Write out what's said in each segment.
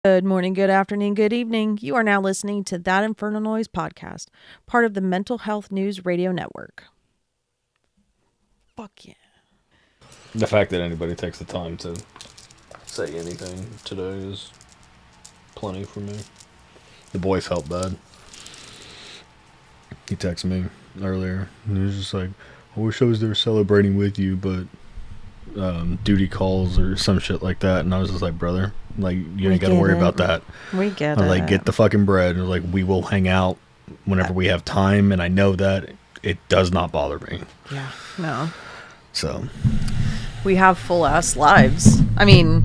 Good morning, good afternoon, good evening. You are now listening to That Infernal Noise podcast, part of the Mental Health News Radio Network. Fuck yeah. The fact that anybody takes the time to say anything today is plenty for me. The boy felt bad. He texted me earlier, and he was just like, I wish I was there celebrating with you, but duty calls or some shit like that. And I was just like, brother, like, you ain't got to worry about that. We get I it. was like, get the fucking bread. And like, we will hang out whenever we have time, and I know that it does not bother me. Yeah, no. So we have full ass lives. I mean,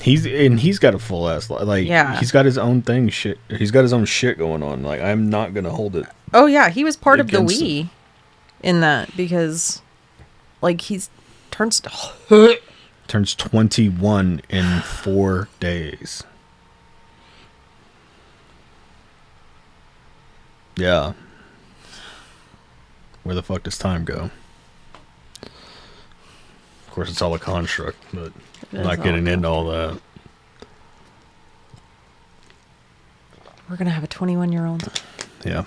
he's got a full ass like, yeah. He's got his own thing. Shit, he's got his own shit going on. Like, I'm not gonna hold it. Oh yeah, he was part of the we in that because, like, he's turns 21 in 4 days. Yeah. Where the fuck does time go? Of course, it's all a construct, but I'm not getting into all that. We're gonna have a 21-year-old. Yeah.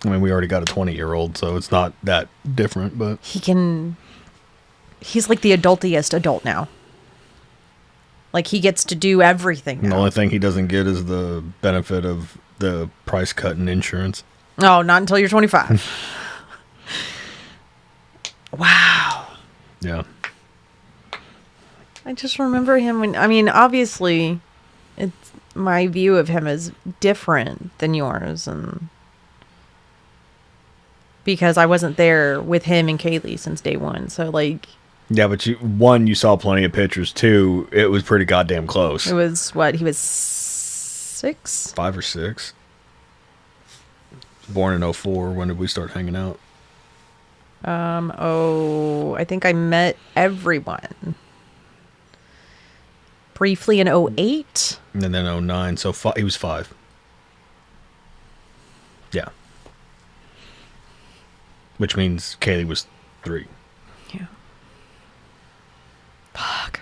I mean, we already got a 20-year-old, so it's not that different, but he's like the adultiest adult now. Like, he gets to do everything now. The only thing he doesn't get is the benefit of the price cut in insurance. Oh, not until you're 25. Wow. Yeah. I just remember him when, I mean, obviously, it's my view of him is different than yours, and because I wasn't there with him and Kaylee since day one, so like. Yeah, but you saw plenty of pictures. Two, it was pretty goddamn close. It was what, he was 6? 5 or 6. Born in 04. When did we start hanging out? I think I met everyone briefly in 08. And then 09. So he was 5. Yeah. Which means Kaylee was 3. Yeah. Fuck.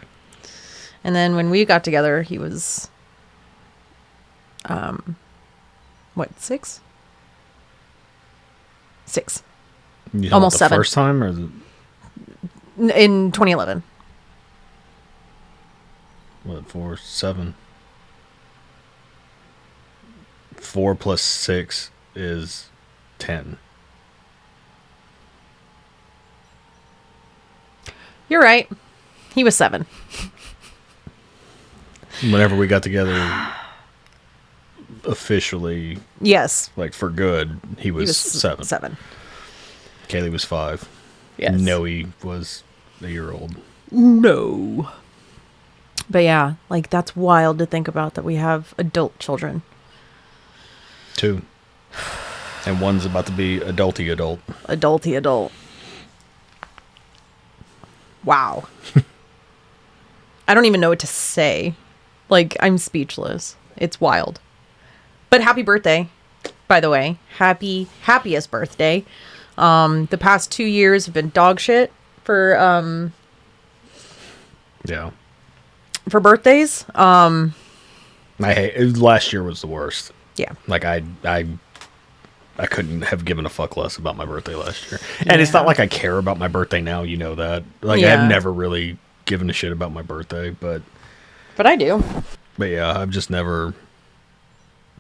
And then when we got together, he was, what, 6? 6. Almost 7. First time or in 2011. What? 4, 7. 4 plus 6 is 10. You're right. He was 7. Whenever we got together officially, yes, like for good, he was 7. 7. Kaylee was 5. Yes. Noe was a year old. No. But yeah, like, that's wild to think about that we have adult children. 2. And one's about to be adulty adult. Adulty adult. Wow. I don't even know what to say. Like, I'm speechless. It's wild. But happy birthday, by the way. Happiest birthday. The past 2 years have been dog shit for Yeah. for birthdays. I hate last year was the worst. Yeah. Like I couldn't have given a fuck less about my birthday last year. And it's not like I care about my birthday now, you know that. Like, I've never really given a shit about my birthday, but I do. But yeah, I've just never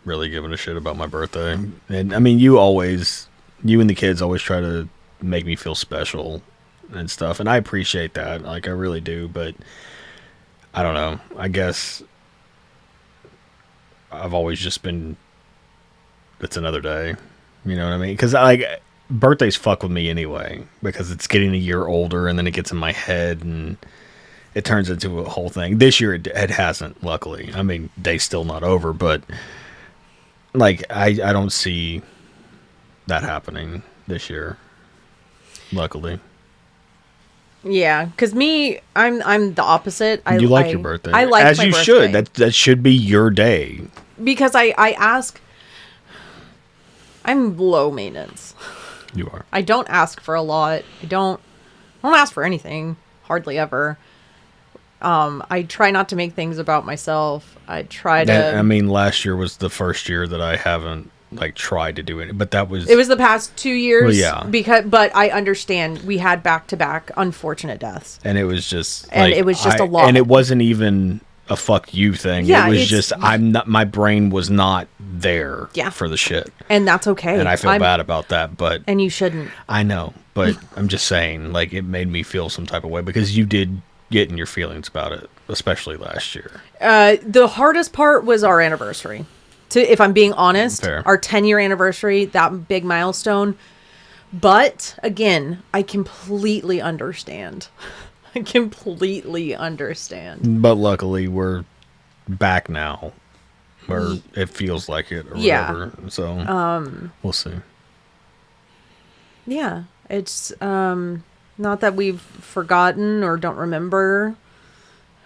really given a shit about my birthday. And I mean, you and the kids always try to make me feel special and stuff, and I appreciate that. Like, I really do, but I don't know. I guess I've always just been, it's another day. You know what I mean? Because, like, birthdays fuck with me anyway, because it's getting a year older, and then it gets in my head, and it turns into a whole thing. This year, it hasn't, luckily. I mean, day's still not over, but, like, I don't see that happening this year, luckily. Yeah, because I'm the opposite. You like your birthday. I like as my you birthday. should. That should be your day. Because I ask. I'm low maintenance. You are. I don't ask for a lot. I don't ask for anything. Hardly ever. I try not to make things about myself. I try to. I mean, last year was the first year that I haven't like tried to do it, but that was It was the past 2 years. Well, yeah. But I understand we had back-to-back unfortunate deaths. and it was just And like, it was just a lot. and it wasn't even a fuck you thing. Yeah, it was it's- just I'm not. My brain was not there Yeah. for the shit, And that's okay. and I feel bad about that. But And you shouldn't. I know, but I'm just saying, like, it made me feel some type of way because you did get in your feelings about it, especially last year. The hardest part was our anniversary. If I'm being honest, Fair. our 10-year anniversary, that big milestone. But again, I completely understand. I completely understand. But luckily, we're back now, where it feels like it, or Yeah. whatever. So we'll see. Yeah, it's not that we've forgotten or don't remember.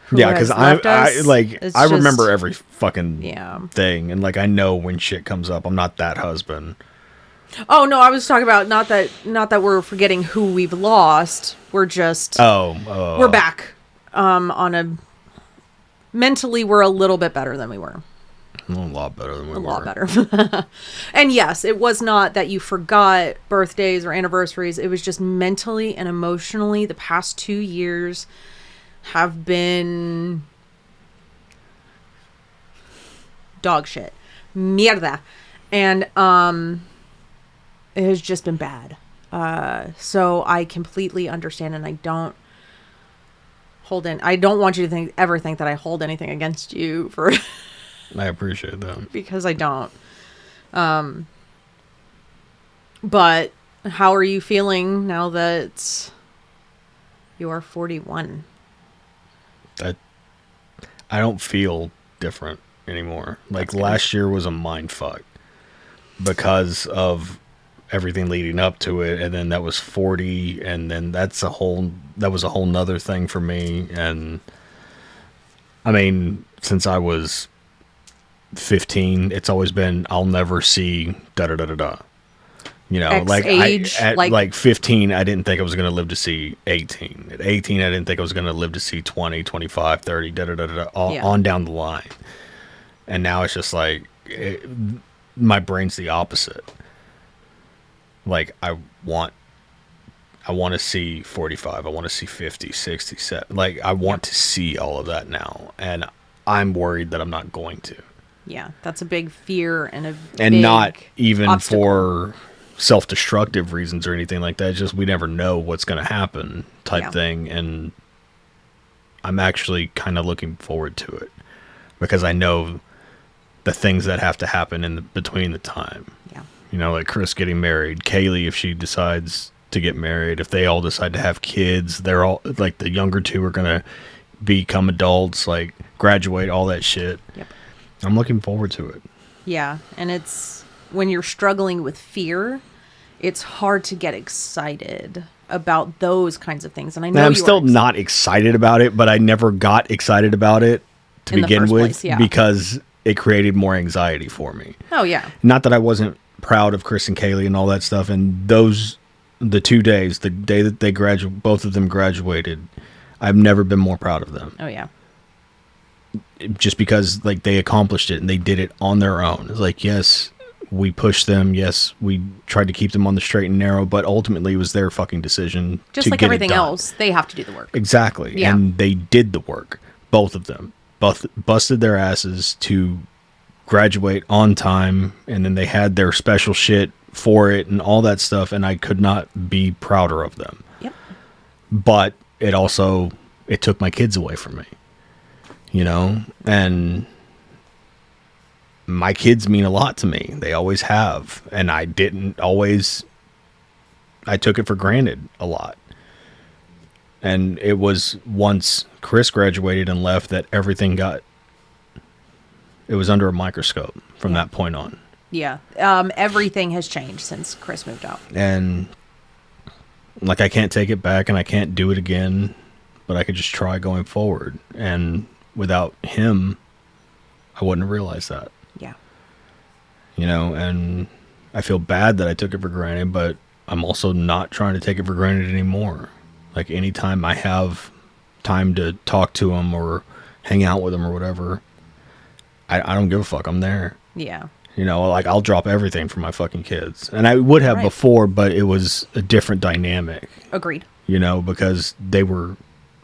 Who Yeah, has because I left us. like It's I remember just- every fucking Yeah. thing, and like I know when shit comes up. I'm not that husband. Oh no, I was talking about not that we're forgetting who we've lost. We're just we're back. On a mentally, we're a little bit better than we were. A lot better than we were. A lot better. And yes, it was not that you forgot birthdays or anniversaries. It was just mentally and emotionally, the past 2 years have been dog shit. Mierda. And it has just been bad. So I completely understand, and I don't want you to ever think that I hold anything against you for I appreciate that. because I don't. But how are you feeling now that you're 41? I don't feel different anymore. Like last year was a mind fuck because of everything leading up to it, and then that was 40, and then that was a whole nother thing for me. And I mean, since I was 15, it's always been I'll never see da da da da da. You know, X like age, at like- like 15, I didn't think I was going to live to see 18. At 18, I didn't think I was going to live to see 20, 25, 30, da da da da, Yeah. on down the line. And now it's just like my brain's the opposite. Like I want to see 45. I want to see 50, 60, 70. Like I want to see all of that now, and I'm worried that I'm not going to. Yeah, that's a big fear and And big not even obstacle. for self-destructive reasons or anything like that. It's just we never know what's going to happen type Yeah. thing, and I'm actually kind of looking forward to it because I know the things that have to happen in between the time. Yeah. You know, like Chris getting married, Kaylee if she decides to get married, if they all decide to have kids, they're all like the younger two are going to become adults, like graduate, all that shit. Yep. I'm looking forward to it. Yeah, and it's when you're struggling with fear, it's hard to get excited about those kinds of things. And I know I'm you still are not excited about it, but I never got excited about it to In the begin first with place, yeah. because it created more anxiety for me. Oh yeah. Not that I wasn't proud of Chris and Kaylee and all that stuff, and the 2 days, the day that they both of them graduated, I've never been more proud of them. Oh yeah. Just because like they accomplished it and they did it on their own. It's like, yes, we pushed them, yes, we tried to keep them on the straight and narrow, but ultimately it was their fucking decision Just to like get it everything done. else, they have to do the work. Exactly. Yeah. And they did the work. Both of them. Both busted their asses to graduate on time, and then they had their special shit for it and all that stuff, and I could not be prouder of them. Yep. But it took my kids away from me. You know? And my kids mean a lot to me. They always have. And I took it for granted a lot. And it was once Chris graduated and left that everything it was under a microscope from that point on. Yeah. Everything has changed since Chris moved out. And like I can't take it back and I can't do it again, but I could just try going forward. And without him, I wouldn't have realized that. Yeah. You know, and I feel bad that I took it for granted, but I'm also not trying to take it for granted anymore. Like anytime I have time to talk to them or hang out with them or whatever, I don't give a fuck. I'm there. Yeah. You know, like I'll drop everything for my fucking kids. And I would have Right. before, but it was a different dynamic, Agreed. you know, because they were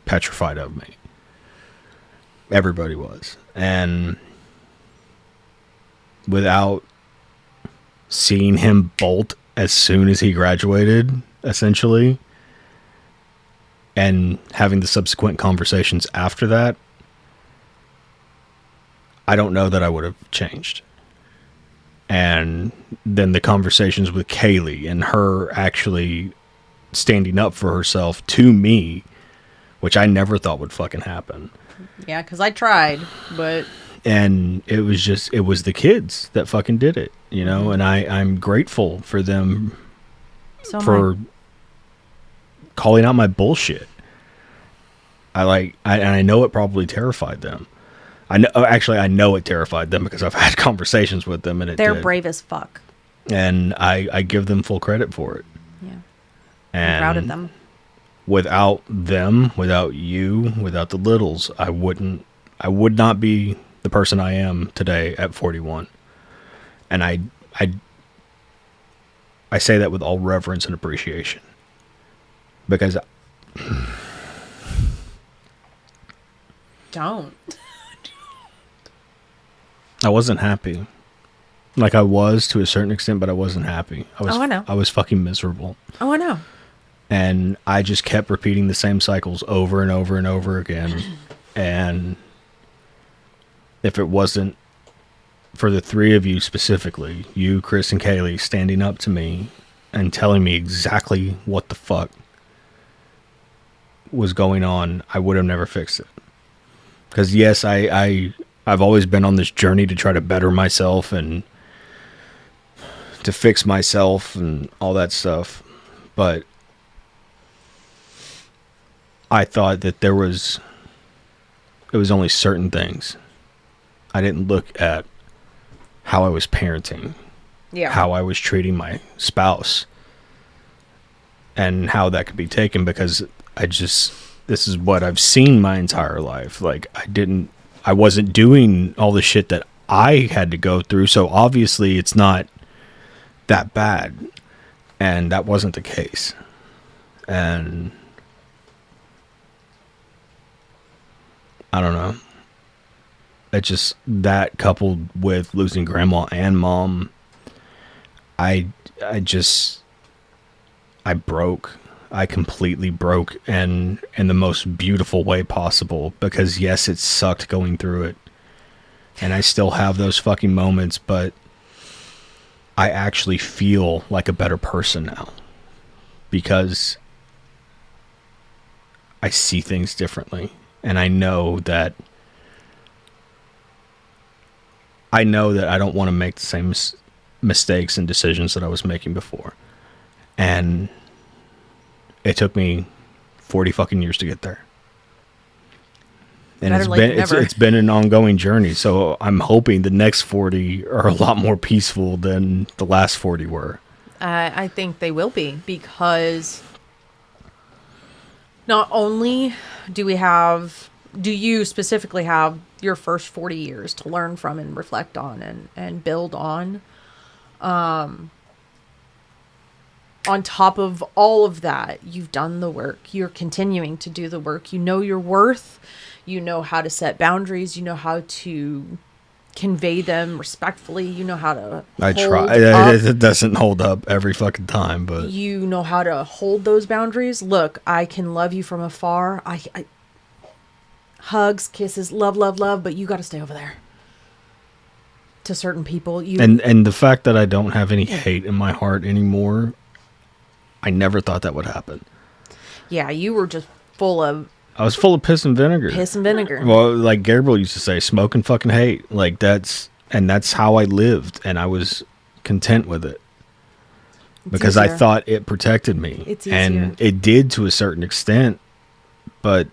petrified of me. Everybody was. And without seeing him bolt as soon as he graduated, essentially, and having the subsequent conversations after that, I don't know that I would have changed. And then the conversations with Kaylee and her actually standing up for herself to me, which I never thought would fucking happen. Yeah, because I tried, but... And it was the kids that fucking did it, you know? And I'm grateful for them for calling out my bullshit. I know it probably terrified them. I know it terrified them because I've had conversations with them, and they're brave as fuck. And I give them full credit for it. Yeah. And I'm proud of them. Without them, without you, without the littles, I would not be the person I am today at 41. And I say that with all reverence and appreciation. Because Don't. I wasn't happy. Like I was to a certain extent, but I wasn't happy. I know. I was fucking miserable. Oh, I know. And I just kept repeating the same cycles over and over and over again. And if it wasn't for the three of you specifically, you, Chris, and Kaylee, standing up to me and telling me exactly what the fuck was going on, I would have never fixed it. Because yes, I've always been on this journey to try to better myself and to fix myself and all that stuff. But I thought that it was only certain things. I didn't look at how I was parenting, how I was treating my spouse, and how that could be taken, because this is what I've seen my entire life. Like I wasn't doing all the shit that I had to go through, so obviously it's not that bad. And that wasn't the case. And I don't know. It just, that coupled with losing grandma and mom, I broke. I completely broke, and in the most beautiful way possible, because yes, it sucked going through it. And I still have those fucking moments, but I actually feel like a better person now, because I see things differently. And I know that I don't want to make the same mistakes and decisions that I was making before. And it took me 40 fucking years to get there. And it's been an ongoing journey. So I'm hoping the next 40 are a lot more peaceful than the last 40 were. I think they will be, because not only do you specifically have your first 40 years to learn from and reflect on and build on. On top of all of that, you've done the work. You're continuing to do the work. You know your worth. You know how to set boundaries. You know how to convey them respectfully. You know how to I try. It doesn't hold up every fucking time, but you know how to hold those boundaries. Look, I can love you from afar. I hugs, kisses, love, but you got to stay over there. To certain people, and the fact that I don't have any hate in my heart anymore, I never thought that would happen. Yeah, you were just I was full of piss and vinegar. Well, like Gabriel used to say, smoke and fucking hate. Like that's how I lived, and I was content with it. Because I thought it protected me. It's easier. And it did to a certain extent, but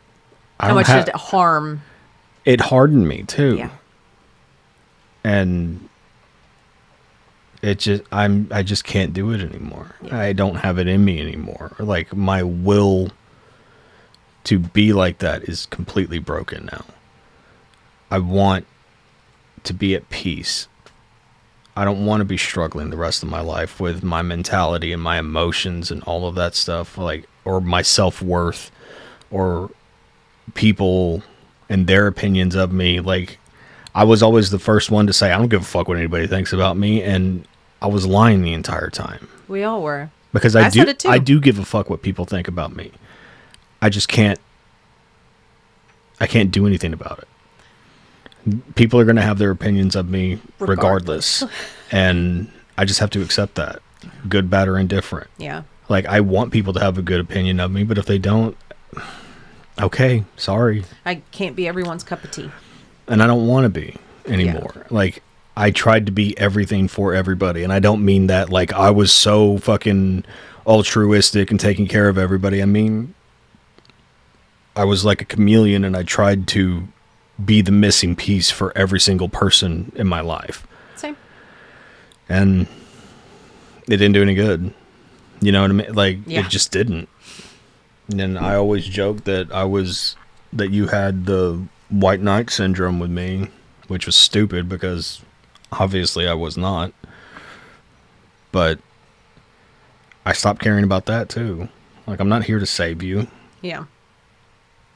how much did it harm? It hardened me too. Yeah. And I just can't do it anymore. Yeah. I don't have it in me anymore. Like my will to be like that is completely broken now. I want to be at peace. I don't want to be struggling the rest of my life with my mentality and my emotions and all of that stuff, like, or my self-worth, or people and their opinions of me. Like, I was always the first one to say, I don't give a fuck what anybody thinks about me, and I was lying the entire time. We all were. Because I do give a fuck what people think about me. I just can't do anything about it. People are going to have their opinions of me regardless. And I just have to accept that. Good, bad, or indifferent. Yeah. Like, I want people to have a good opinion of me, but if they don't, okay, sorry. I can't be everyone's cup of tea. And I don't want to be anymore. Yeah. Like, I tried to be everything for everybody. And I don't mean that like I was so fucking altruistic and taking care of everybody. I mean, I was like a chameleon, and I tried to be the missing piece for every single person in my life. Same. And it didn't do any good. You know what I mean? Like, It just didn't. And I always joked that you had the white knight syndrome with me, which was stupid because obviously I was not. But I stopped caring about that too. Like, I'm not here to save you. Yeah.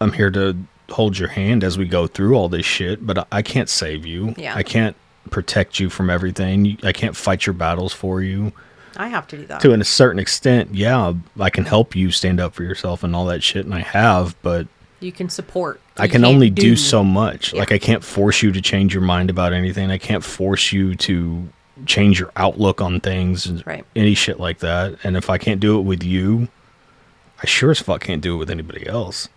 I'm here to hold your hand as we go through all this shit, but I can't save you. Yeah. I can't protect you from everything. I can't fight your battles for you. I have to do that. To a certain extent, yeah, I can help you stand up for yourself and all that shit, and I have, but you can support. I can only do so much. Yeah. Like, I can't force you to change your mind about anything. I can't force you to change your outlook on things, right. Any shit like that. And if I can't do it with you, I sure as fuck can't do it with anybody else.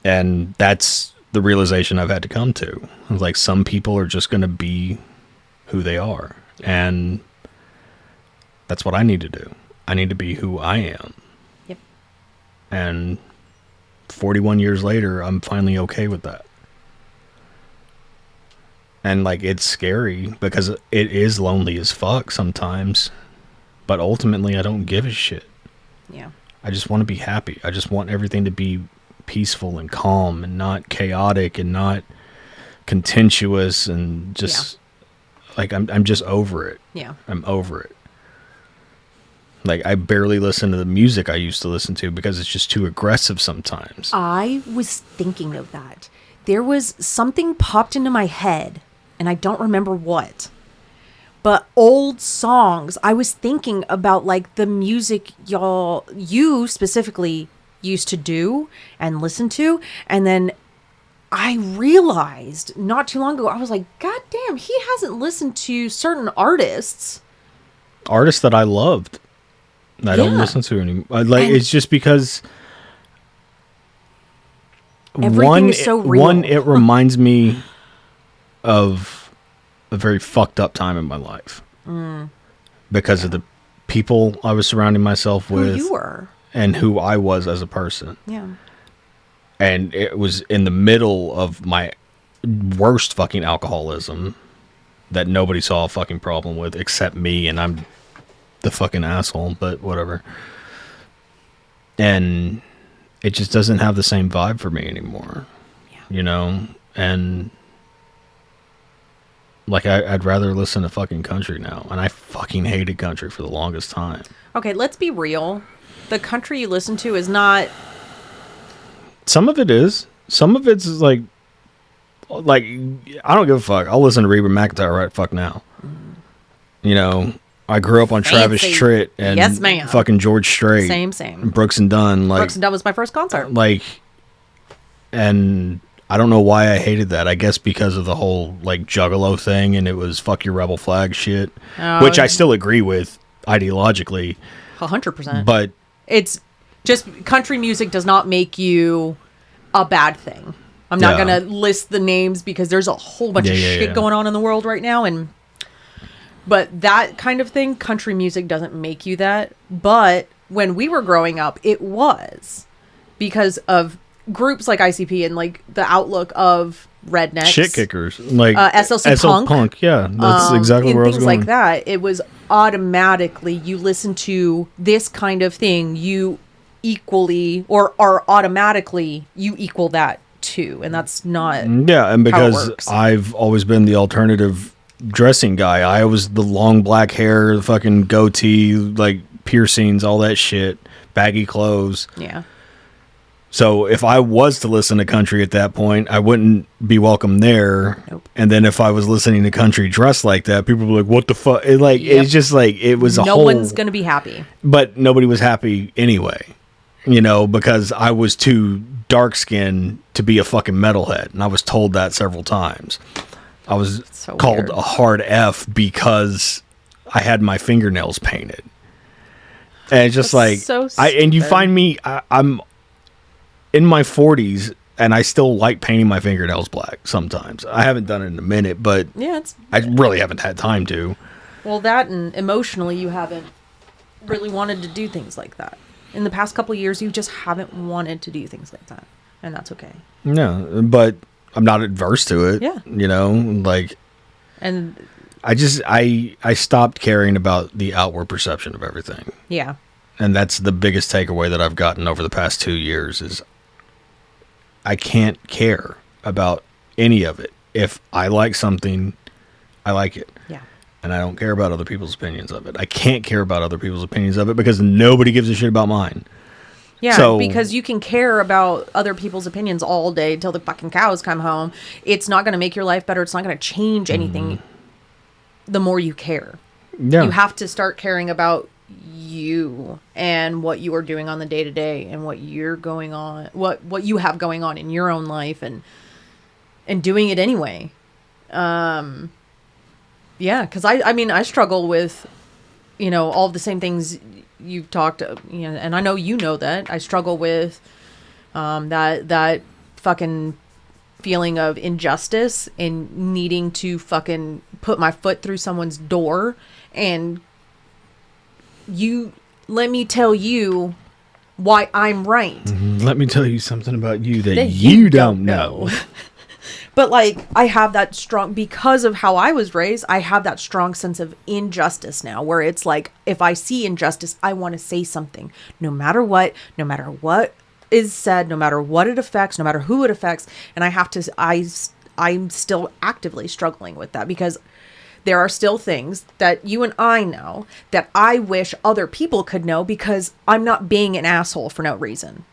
And that's the realization I've had to come to. Like, some people are just going to be who they are. And that's what I need to do. I need to be who I am. Yep. And 41 years later, I'm finally okay with that. And, like, it's scary because it is lonely as fuck sometimes. But ultimately, I don't give a shit. Yeah. I just want to be happy. I just want everything to be peaceful and calm and not chaotic and not contentious and just like I'm just over it. Yeah. I'm over it. Like, I barely listen to the music I used to listen to because it's just too aggressive sometimes. I was thinking of that. There was something popped into my head, and I don't remember what. But old songs, I was thinking about, like, the music you specifically used to do and listen to, and then I realized not too long ago, I was like, God damn, he hasn't listened to certain artists that I loved. I don't listen to anymore. Like, it's just because everything is so real. It reminds me of a very fucked up time in my life because of the people I was surrounding myself with. Who you were. And who I was as a person. Yeah. And it was in the middle of my worst fucking alcoholism that nobody saw a fucking problem with except me, and I'm the fucking asshole, but whatever. And it just doesn't have the same vibe for me anymore. Yeah. You know? And like, I'd rather listen to fucking country now. And I fucking hated country for the longest time. Okay, let's be real. The country you listen to is not... Some of it is. Some of it's like I don't give a fuck. I'll listen to Reba McEntire right fuck now. You know, I grew up on Travis Tritt and yes, ma'am. Fucking George Strait. Same. Brooks and Dunn. Like, Brooks and Dunn was my first concert. Like, and I don't know why I hated that. I guess because of the whole, like, Juggalo thing, and it was fuck your rebel flag shit, which I still agree with ideologically. 100%. But it's just country music does not make you a bad thing. I'm not going to list the names because there's a whole bunch of shit going on in the world right now. But that kind of thing, country music doesn't make you that. But when we were growing up, it was because of groups like ICP and like the outlook of rednecks. Shit kickers. Like SLC Punk. Yeah, that's exactly where I was going. going. Things like that. It was automatically, you listen to this kind of thing, you equally or are automatically you equal that too, and that's not Yeah, and how it because works. I've always been the alternative dressing guy. I was the long black hair, the fucking goatee, like piercings, all that shit, baggy clothes. Yeah. So if I was to listen to country at that point, I wouldn't be welcome there. Nope. And then if I was listening to country dressed like that, people would be like, "What the fuck?" Yep. It's just like it was a No whole. one's gonna be happy. But nobody was happy anyway, because I was too dark skinned to be a fucking metalhead, and I was told that several times. I was So called weird. a hard F because I had my fingernails painted, and it's just That's like so and you stupid. find me, I'm in my 40s, and I still like painting my fingernails black. Sometimes I haven't done it in a minute, but Yeah, it's I really haven't had time to. well, that and emotionally you haven't really wanted to do things like that. In the past couple of years, you just haven't wanted to do things like that. And that's okay. No, but I'm not adverse to it. Yeah. Like And I stopped caring about the outward perception of everything. yeah. And that's the biggest takeaway that I've gotten over the past 2 years is I can't care about any of it. If I like something, I like it. Yeah. And I don't care about other people's opinions of it. I can't care about other people's opinions of it because nobody gives a shit about mine. Yeah, So- because you can care about other people's opinions all day till the fucking cows come home. It's not going to make your life better. It's not going to change anything the more you care. Yeah. You have to start caring about you and what you are doing on the day to day and what you're going on, what you have going on in your own life and doing it anyway. Yeah, because I mean, I struggle with, all the same things you've talked, and I know you know that. I struggle with that fucking feeling of injustice and needing to fucking put my foot through someone's door and let me tell you why I'm right. Let me tell you something about you that That you don't know. But like, I have that strong, because of how I was raised, I have that strong sense of injustice now where it's like, if I see injustice, I want to say something no matter what is said, no matter what it affects, no matter who it affects. And I'm still actively struggling with that because there are still things that you and I know that I wish other people could know because I'm not being an asshole for no reason.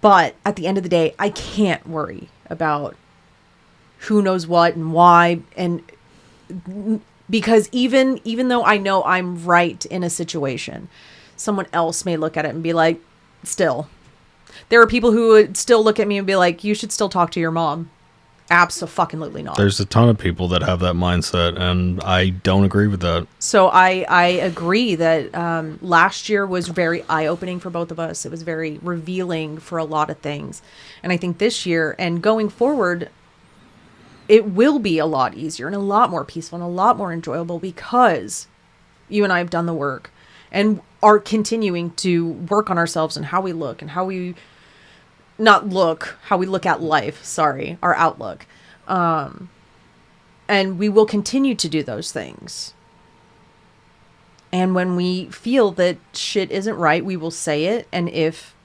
But at the end of the day, I can't worry about who knows what and why. And because even though I know I'm right in a situation, someone else may look at it and be like, still. There are people who would still look at me and be like, you should still talk to your mom. Abso-fucking-lutely not. There's a ton of people that have that mindset, and I don't agree with that. So I agree that last year was very eye-opening for both of us. It was very revealing for a lot of things. And I think this year and going forward, it will be a lot easier and a lot more peaceful and a lot more enjoyable because you and I have done the work and are continuing to work on ourselves and how we look and how we look at life, our outlook. And we will continue to do those things. And when we feel that shit isn't right, we will say it. And if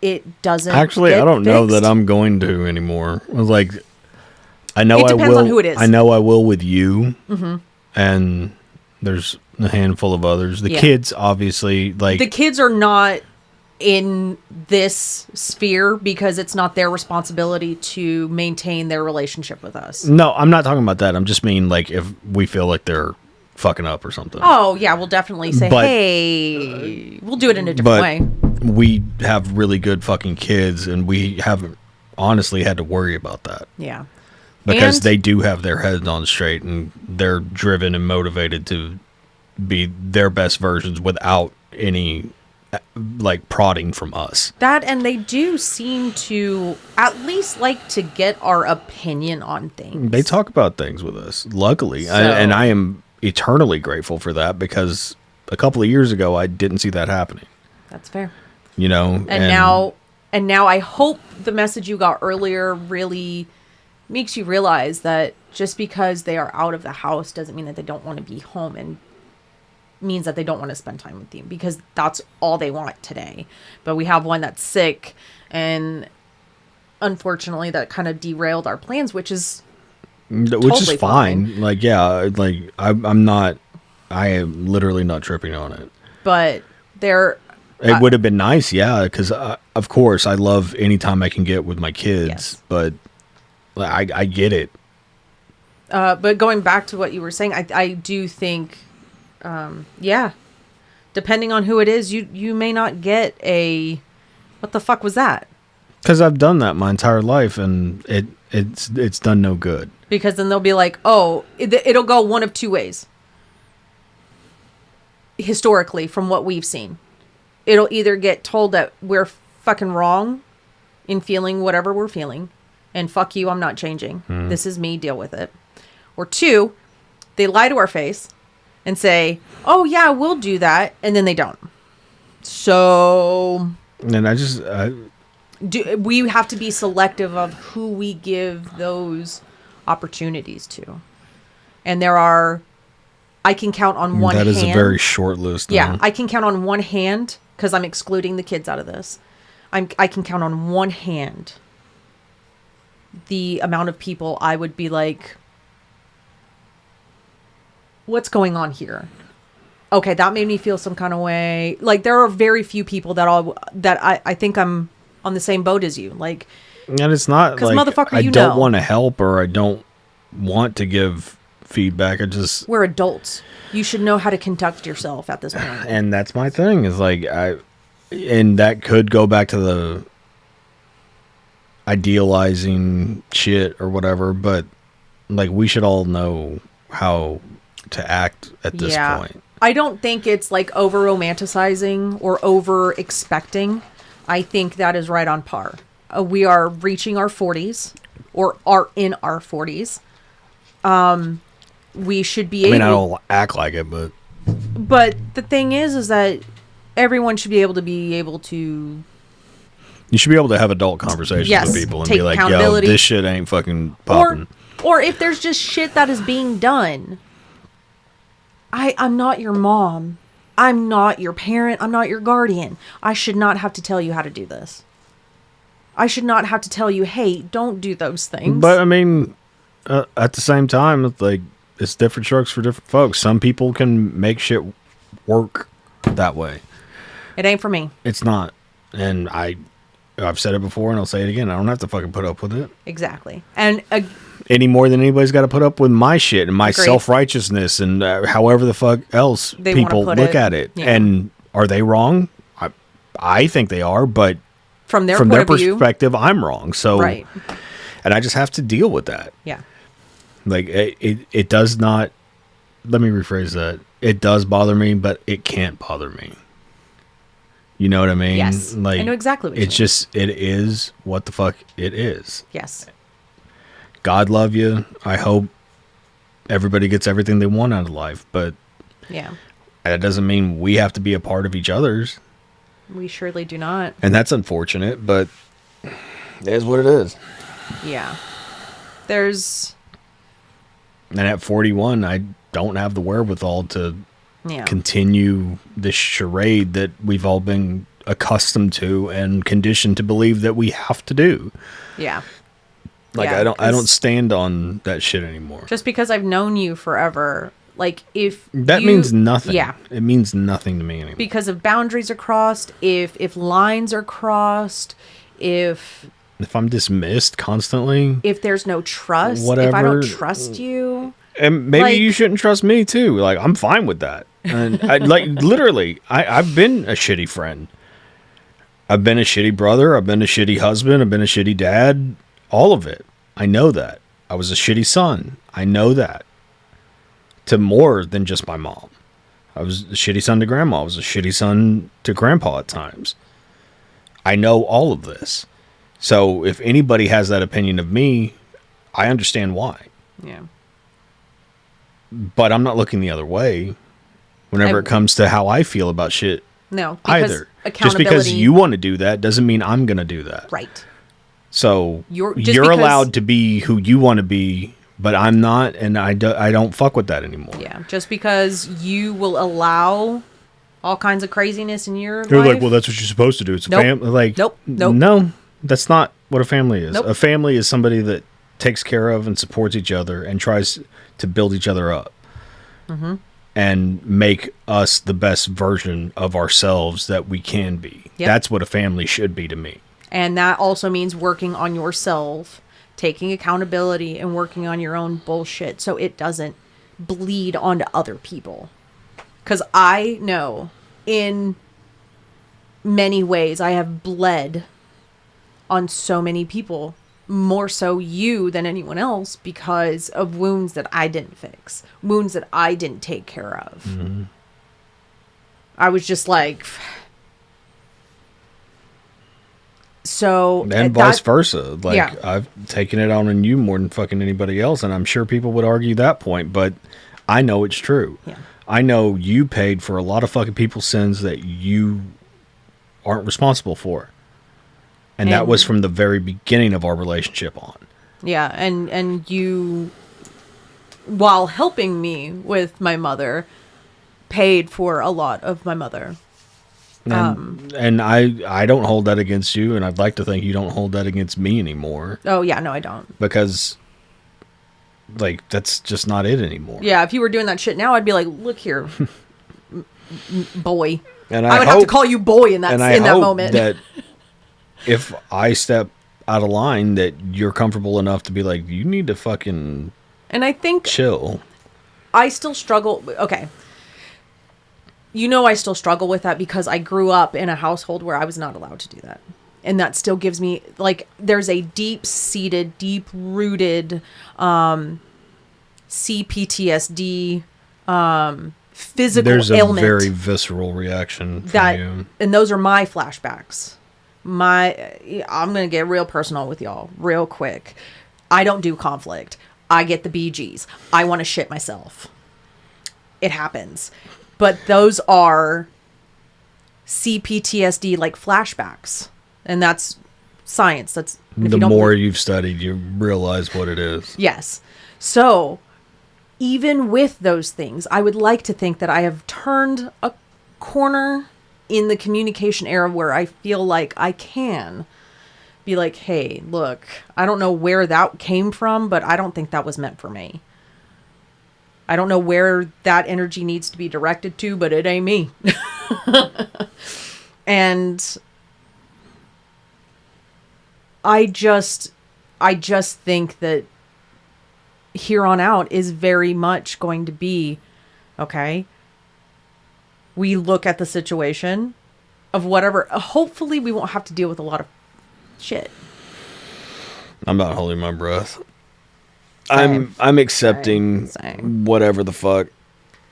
it doesn't Actually, get I don't know fixed, that I'm going to anymore. Like, I know It I depends will. on who it is. I know I will with you, and there's a handful of others. The Yeah. kids, obviously, like the kids are not in this sphere because it's not their responsibility to maintain their relationship with us. no, I'm not talking about that. I'm just mean like if we feel like they're fucking up or something. Oh, yeah, we'll definitely say, But- hey, we'll do it in a different But way. we have really good fucking kids, and we haven't honestly had to worry about that. Yeah. Because And- they do have their heads on straight, and they're driven and motivated to be their best versions without any like prodding from us. That, and they do seem to at least like to get our opinion on things. They talk about things with us, luckily. So- And I am eternally grateful for that because a couple of years ago, I didn't see that happening, That's fair. And now I hope the message you got earlier really makes you realize that just because they are out of the house doesn't mean that they don't want to be home and means that they don't want to spend time with you because that's all they want today. But we have one that's sick, and unfortunately that kind of derailed our plans, which is totally fine. Like, yeah, like I am literally not tripping on it. But it would have been nice, yeah, because of course I love any time I can get with my kids, yes. But I get it. But going back to what you were saying, I do think, yeah, depending on who it is, you may not get a, what the fuck was that? Because I've done that my entire life, and it's done no good. Because then they'll be like, oh, it'll go one of two ways. Historically, from what we've seen, it'll either get told that we're fucking wrong in feeling whatever we're feeling, and fuck you, I'm not changing. This is me, deal with it. Or two, they lie to our face and say, oh yeah, we'll do that, and then they don't. So, and we have to be selective of who we give those opportunities to. And I can count on one hand. That is a very short list. Yeah, I can count on one hand, because I'm excluding the kids out of this. I can count on one hand the amount of people I would be like, what's going on here? Okay, that made me feel some kind of way. Like, there are very few people that I think I'm on the same boat as you. Like, and it's not like motherfucker, I don't want to help or I don't want to give feedback. We're adults. You should know how to conduct yourself at this point. And that's my thing, is like, and that could go back to the idealizing shit or whatever, but like, we should all know how to act at this point. I don't think it's like over romanticizing or over expecting. I think that is right on par. We are reaching our 40s or are in our 40s. We should be able... I don't act like it, but... But the thing is that everyone should be able to... You should be able to have adult conversations with people and be like, yo, this shit ain't fucking popping. Or if there's just shit that is being done... I'm not your mom. I'm not your parent. I'm not your guardian. I should not have to tell you how to do this. I should not have to tell you, hey, don't do those things. But, I mean, at the same time, it's like, it's different strokes for different folks. Some people can make shit work that way. It ain't for me. It's not. And I've said it before and I'll say it again. I don't have to fucking put up with it. Exactly. And... any more than anybody's got to put up with my shit and my self-righteousness and however the fuck else people look at it. Yeah. And are they wrong? I think they are, but from their perspective, I'm wrong. So, right. And I just have to deal with that. Yeah. Like, it does not, let me rephrase that. It does bother me, but it can't bother me. You know what I mean? Yes. Like, I know exactly what you mean. It's just, it is what the fuck it is. Yes. God love you. I hope everybody gets everything they want out of life, but yeah, that doesn't mean we have to be a part of each other's. We surely do not. And that's unfortunate, but it is what it is. Yeah. And at 41, I don't have the wherewithal to continue this charade that we've all been accustomed to and conditioned to believe that we have to do. Yeah. Like, yeah, I don't stand on that shit anymore. Just because I've known you forever, like, if that means nothing. Yeah. It means nothing to me anymore. Because if boundaries are crossed, if lines are crossed, if I'm dismissed constantly, if there's no trust, whatever, if I don't trust you, and maybe you shouldn't trust me too. Like, I'm fine with that. And literally, I've been a shitty friend. I've been a shitty brother. I've been a shitty husband. I've been a shitty dad. All of it. I know that. I was a shitty son. I know that. To more than just my mom. I was a shitty son to grandma. I was a shitty son to grandpa at times. I know all of this. So if anybody has that opinion of me, I understand why. Yeah. But I'm not looking the other way whenever it comes to how I feel about shit. No. Either. Just because you want to do that doesn't mean I'm going to do that. Right. So you're allowed to be who you want to be But I'm not, and I don't fuck with that anymore. Yeah, just because you will allow all kinds of craziness in your They're life. like, well, that's what you're supposed to do. It's a Nope. family. Like, Nope. no, that's not what a family is. Nope. A family is somebody that takes care of and supports each other and tries to build each other up. Mm-hmm. And make us the best version of ourselves that we can be. Yep. That's what a family should be to me. And that also means working on yourself, taking accountability, and working on your own bullshit so it doesn't bleed onto other people. Because I know in many ways I have bled on so many people, more so you than anyone else, because of wounds that I didn't fix, wounds that I didn't take care of. Mm-hmm. I was just like, so, and vice versa. Like, yeah. I've taken it on you more than fucking anybody else, and I'm sure people would argue that point, but I know it's true. Yeah. I know you paid for a lot of fucking people's sins that you aren't responsible for. And that was from the very beginning of our relationship on. Yeah, and you, while helping me with my mother, paid for a lot of my mother. And I don't hold that against you, and I'd like to think you don't hold that against me anymore. Oh, yeah, no, I don't. Because, like, that's just not it anymore. Yeah, if you were doing that shit now, I'd be like, look here, boy. And I would have to call you boy in that moment. That if I step out of line, that you're comfortable enough to be like, you need to fucking and I think chill. I still struggle. Okay. You know, I still struggle with that because I grew up in a household where I was not allowed to do that. And that still gives me, like, there's a deep-seated, deep-rooted CPTSD physical There's a ailment. very visceral reaction from you. And those are my flashbacks. I'm going to get real personal with y'all real quick. I don't do conflict. I get the BGs. I want to shit myself. It happens. But those are CPTSD like flashbacks. And that's science. That's The more you've studied, you realize what it is. Yes. So even with those things, I would like to think that I have turned a corner in the communication era where I feel like I can be like, hey, look, I don't know where that came from, but I don't think that was meant for me. I don't know where that energy needs to be directed to, but it ain't me. And I just think that here on out is very much going to be, okay, we look at the situation of whatever. Hopefully we won't have to deal with a lot of shit. I'm not holding my breath. I'm accepting whatever the fuck.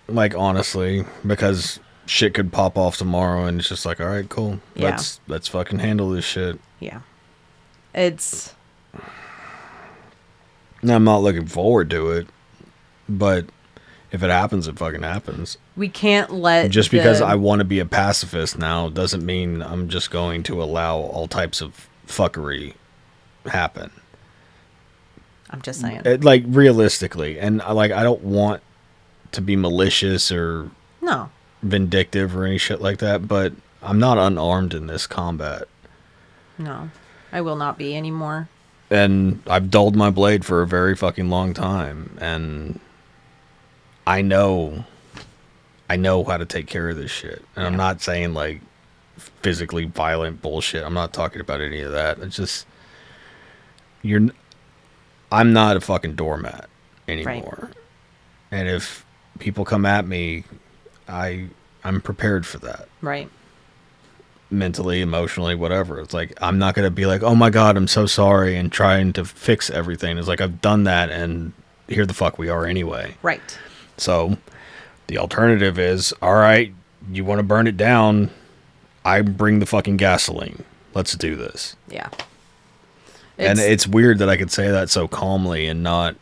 Like, honestly, because shit could pop off tomorrow and it's just like, all right, cool. Yeah. Let's fucking handle this shit. Yeah. It's... Now, I'm not looking forward to it, but if it happens, it fucking happens. We can't let... Just because I want to be a pacifist now doesn't mean I'm just going to allow all types of fuckery happen. I'm just saying. Like, realistically. And, I don't want to be malicious or No. vindictive or any shit like that, but I'm not unarmed in this combat. No. I will not be anymore. And I've dulled my blade for a very fucking long time, and I know how to take care of this shit. And I'm not saying, like, physically violent bullshit. I'm not talking about any of that. It's just, I'm not a fucking doormat anymore. Right. And if people come at me, I'm prepared for that. Right. Mentally, emotionally, whatever. It's like, I'm not going to be like, oh my God, I'm so sorry, and trying to fix everything. It's like, I've done that, and here the fuck we are anyway. Right. So the alternative is, all right, you want to burn it down, I bring the fucking gasoline. Let's do this. Yeah. And it's weird that I could say that so calmly and not,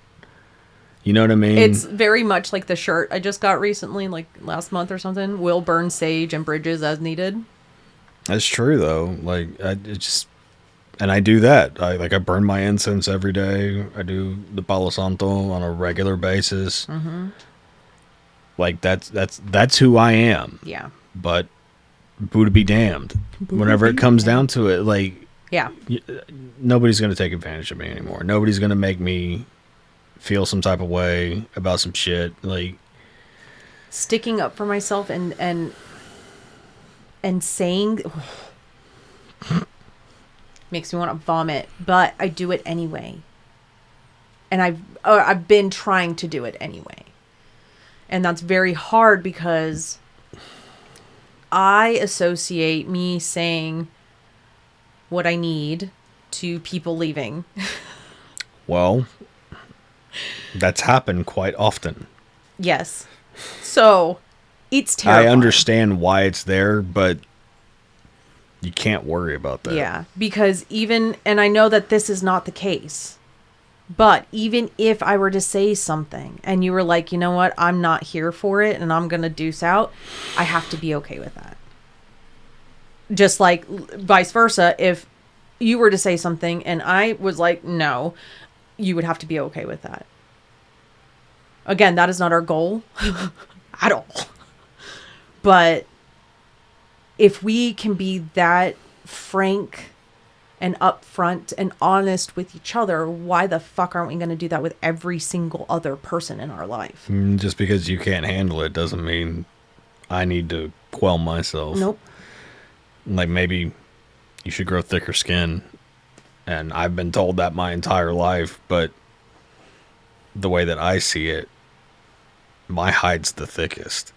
you know what I mean? It's very much like the shirt I just got recently, like last month or something. Will burn sage and bridges as needed. That's true, though. Like, And I do that. I burn my incense every day. I do the Palo Santo on a regular basis. Mm-hmm. Like that's who I am. Yeah. But Buddha be damned. Whenever it comes down to it, like, yeah, nobody's going to take advantage of me anymore. Nobody's going to make me feel some type of way about some shit. Like, sticking up for myself and saying makes me want to vomit, but I do it anyway. And I've been trying to do it anyway. And that's very hard because I associate me saying what I need to people leaving. well, that's happened quite often. Yes. So it's terrifying. I understand why it's there, but you can't worry about that. Yeah, because and I know that this is not the case, but even if I were to say something and you were like, you know what, I'm not here for it and I'm going to deuce out, I have to be okay with that. Just like vice versa, if you were to say something and I was like, no, you would have to be okay with that. Again, that is not our goal at all. But if we can be that frank and upfront and honest with each other, why the fuck aren't we going to do that with every single other person in our life? Just because you can't handle it doesn't mean I need to quell myself. Nope. Like, maybe you should grow thicker skin. And I've been told that my entire life, but the way that I see it, my hide's the thickest.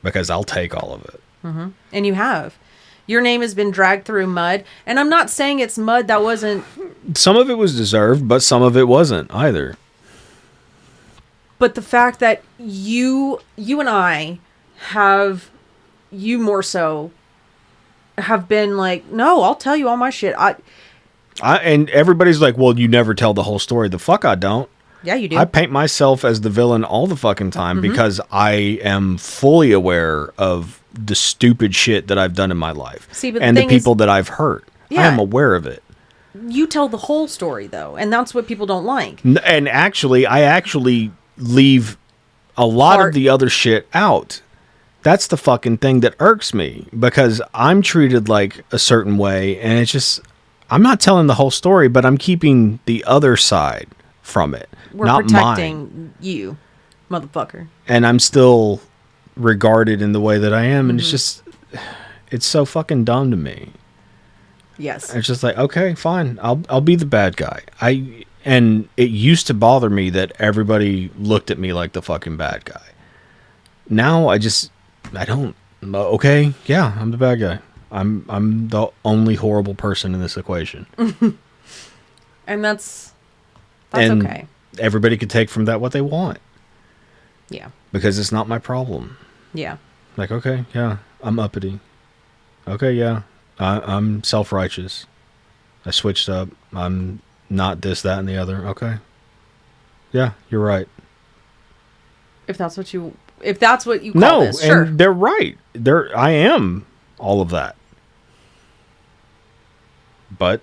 Because I'll take all of it. Mm-hmm. And you have. Your name has been dragged through mud. And I'm not saying it's mud that wasn't... Some of it was deserved, but some of it wasn't either. But the fact that you and I have, you more so, have been like, no, I'll tell you all my shit. And everybody's like, well, you never tell the whole story. The fuck I don't. Yeah, you do. I paint myself as the villain all the fucking time because I am fully aware of the stupid shit that I've done in my life. See, but and the people that I've hurt. Yeah. I am aware of it. You tell the whole story, though, and that's what people don't like. And actually, I leave a lot of the other shit out. That's the fucking thing that irks me because I'm treated like a certain way, and it's just, I'm not telling the whole story, but I'm keeping the other side from it. We're not protecting you, motherfucker. And I'm still regarded in the way that I am, and it's just, it's so fucking dumb to me. Yes. It's just like, okay, fine, I'll be the bad guy. And it used to bother me that everybody looked at me like the fucking bad guy. Now I don't. Okay, yeah, I'm the bad guy. I'm the only horrible person in this equation. And that's and okay. Everybody could take from that what they want. Yeah. Because it's not my problem. Yeah. Like, okay, yeah, I'm uppity. Okay, yeah, I'm self-righteous. I switched up. I'm not this, that, and the other. Okay. Yeah, you're right. If that's what you call this, sure. And they're right. I am all of that. But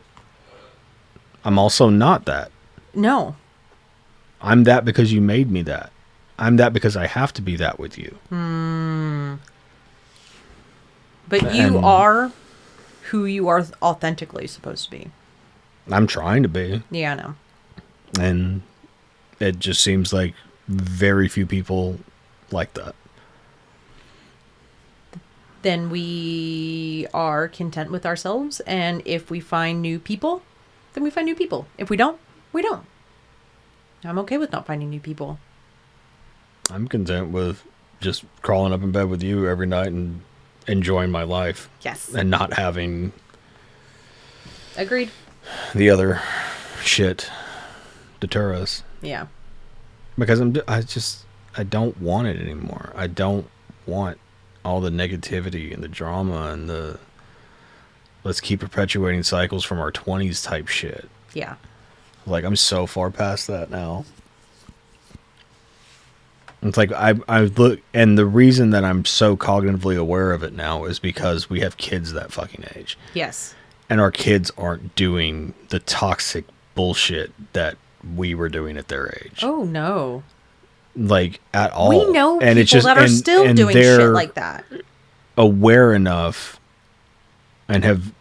I'm also not that. No. I'm that because you made me that. I'm that because I have to be that with you. But you are who you are authentically supposed to be. I'm trying to be. Yeah, I know. And it just seems like very few people like that. Then we are content with ourselves. And if we find new people, then we find new people. If we don't, we don't. I'm okay with not finding new people. I'm content with just crawling up in bed with you every night and enjoying my life. Yes. And not having... Agreed. The other shit deter us. Yeah. Because I don't want it anymore. I don't want all the negativity and the drama and the let's keep perpetuating cycles from our 20s type shit. Yeah. Like, I'm so far past that now. It's like I look, and the reason that I'm so cognitively aware of it now is because we have kids that fucking age. Yes. and our kids aren't doing the toxic bullshit that we were doing at their age. Oh no. Like at all. We know and people it's just, that are still doing shit they're like that. aware enough and have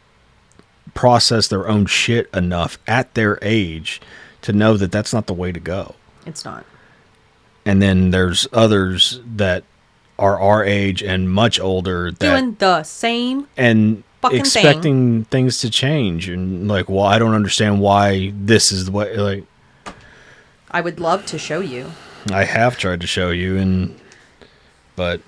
processed their own shit enough at their age to know that that's not the way to go. It's not. And then there's others that are our age and much older that Doing the same and fucking expecting things to change, and like, well, I don't understand why this is the way. Like, I would love to show you. I have tried to show you, but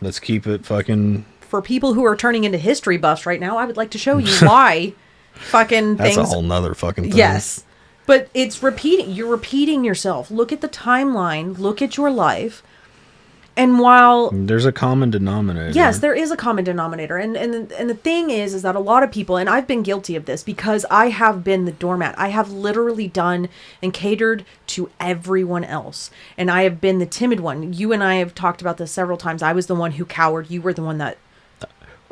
let's keep it fucking. For people who are turning into history buffs right now, I would like to show you why fucking That's things. a whole nother fucking thing. Yes. But it's repeating. You're repeating yourself. Look at the timeline. Look at your life. And while there's a common denominator. yes, there is a common denominator. And the thing is that a lot of people, and I've been guilty of this because I have been the doormat. I have literally done and catered to everyone else. And I have been the timid one. You and I have talked about this several times. I was the one who cowered. You were the one that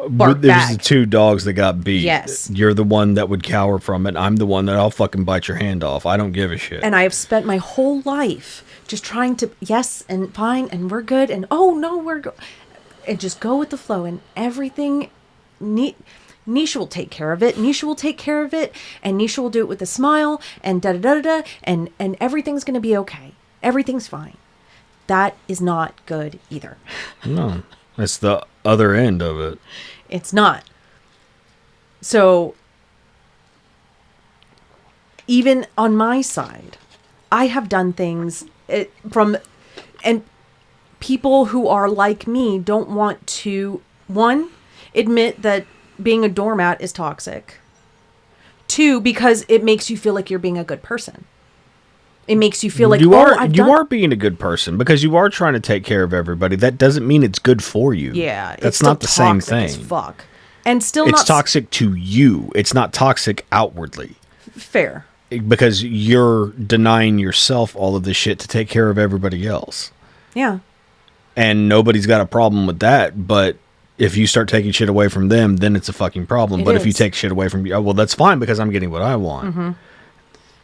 barked There's back. the two dogs that got beat. Yes. You're the one that would cower from it. I'm the one that I'll fucking bite your hand off. I don't give a shit. And I have spent my whole life just trying to, yes, and fine, and we're good, and oh no, we're good. And just go with the flow, and everything, Nisha will take care of it, Nisha will take care of it, and Nisha will do it with a smile, and da-da-da-da-da, and everything's going to be okay. Everything's fine. That is not good either. No, it's the other end of it. It's not. So, even on my side, I have done things and people who are like me don't want to, one, admit that being a doormat is toxic. Two, because it makes you feel like you're being a good person. It makes you feel like you are being a good person because you are trying to take care of everybody. That doesn't mean it's good for you. Yeah, that's not the same thing. As fuck, and still it's not toxic to you. It's not toxic outwardly. Fair. Because you're denying yourself all of this shit to take care of everybody else. Yeah. And nobody's got a problem with that, but if you start taking shit away from them, then it's a fucking problem. But if you take shit away from you, well, that's fine because I'm getting what I want. Mm-hmm.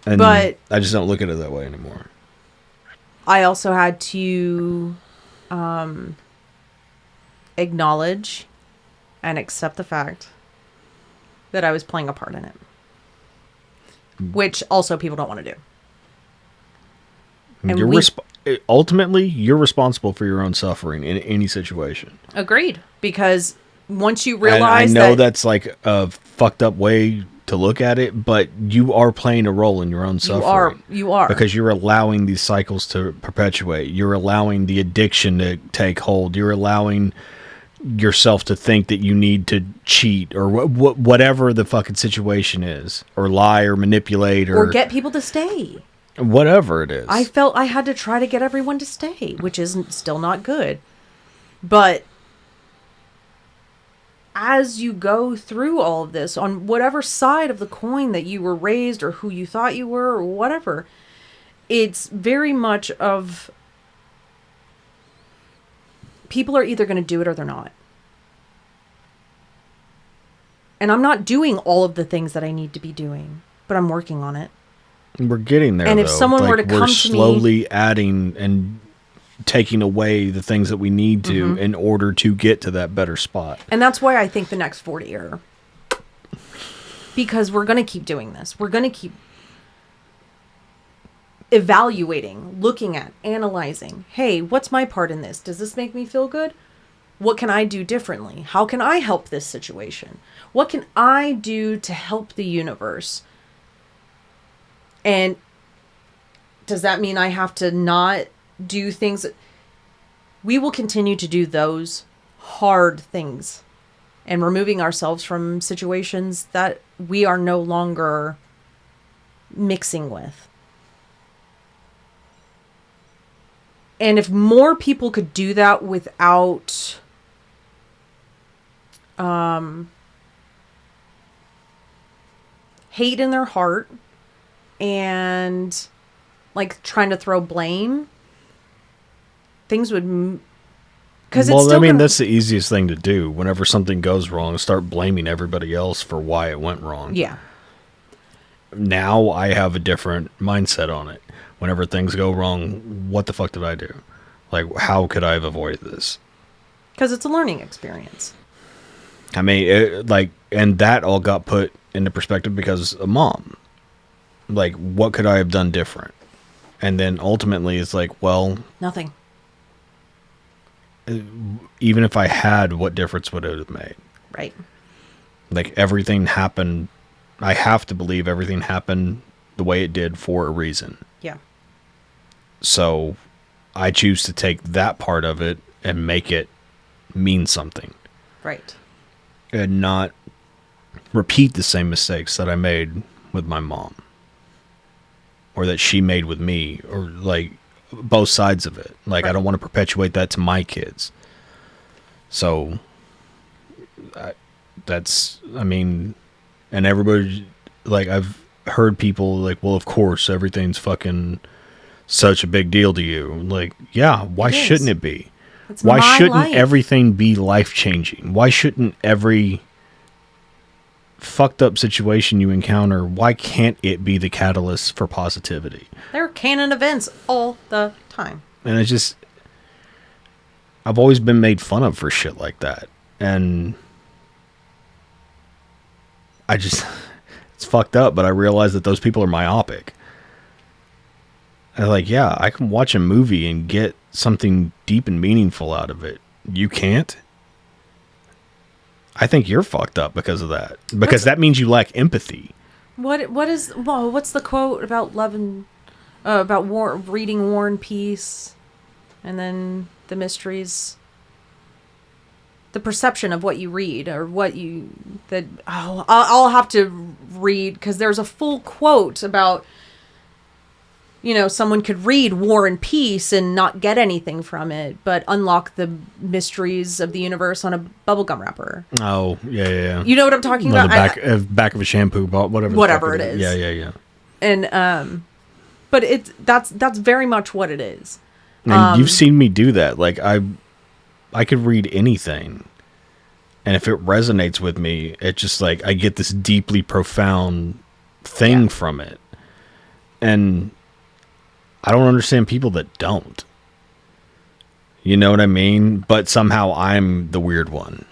And but I just don't look at it that way anymore. I also had to acknowledge and accept the fact that I was playing a part in it. Which also people don't want to do. And ultimately, you're responsible for your own suffering in any situation. Agreed. Because once you realize and I know that's like a fucked up way to look at it, but you are playing a role in your own suffering. You are. Because you're allowing these cycles to perpetuate. You're allowing the addiction to take hold. You're allowing yourself to think that you need to cheat or whatever the fucking situation is, or lie or manipulate or get people to stay. Whatever it is. I felt I had to try to get everyone to stay, which is still not good. But as you go through all of this, on whatever side of the coin that you were raised or who you thought you were or whatever, it's very much of people are either going to do it or they're not. And I'm not doing all of the things that I need to be doing, but I'm working on it. We're getting there. And if someone were to come to me, we're slowly adding and taking away the things that we need to in order to get to that better spot. And that's why I think the next 40 are, because we're going to keep doing this. We're going to keep evaluating, looking at, analyzing. Hey, what's my part in this? Does this make me feel good? What can I do differently? How can I help this situation? What can I do to help the universe? And does that mean I have to not do things? We will continue to do those hard things and removing ourselves from situations that we are no longer mixing with. And if more people could do that without hate in their heart and like trying to throw blame, things would Because Well, I mean, that's the easiest thing to do. Whenever something goes wrong, start blaming everybody else for why it went wrong. Yeah. Now I have a different mindset on it. Whenever things go wrong, what the fuck did I do? Like, how could I have avoided this? Because it's a learning experience. I mean, and that all got put into perspective because of Mom. Like, what could I have done different? And then ultimately, it's like, well, nothing. Even if I had, what difference would it have made? Right. Like, everything happened. I have to believe everything happened the way it did for a reason. Yeah. So I choose to take that part of it and make it mean something. Right. And not repeat the same mistakes that I made with my mom. Or that she made with me. Or, like, both sides of it. Like, right. I don't want to perpetuate that to my kids. So, and everybody, like, I've heard people, like, well, of course, everything's fucking such a big deal to you. Like, yeah, why shouldn't it be? It's why shouldn't life. Everything be life-changing? Why shouldn't every fucked up situation you encounter, why can't it be the catalyst for positivity? There are canon events all the time. And it's just, I've always been made fun of for shit like that. And it's fucked up, but I realize that those people are myopic. And like, yeah, I can watch a movie and get something deep and meaningful out of it. You can't? I think you're fucked up because of that. Because that means you lack empathy. What's the quote about love and about reading War and Peace, and then the mysteries, the perception of what you read or I'll have to read, because there's a full quote about, someone could read War and Peace and not get anything from it, but unlock the mysteries of the universe on a bubblegum wrapper. Oh, yeah. You know what I'm talking about? The back of a shampoo bottle, whatever it is. Yeah. And, but that's very much what it is. And you've seen me do that. Like, I could read anything, and if it resonates with me, it's just like, I get this deeply profound thing from it. And I don't understand people that don't. You know what I mean? But somehow I'm the weird one.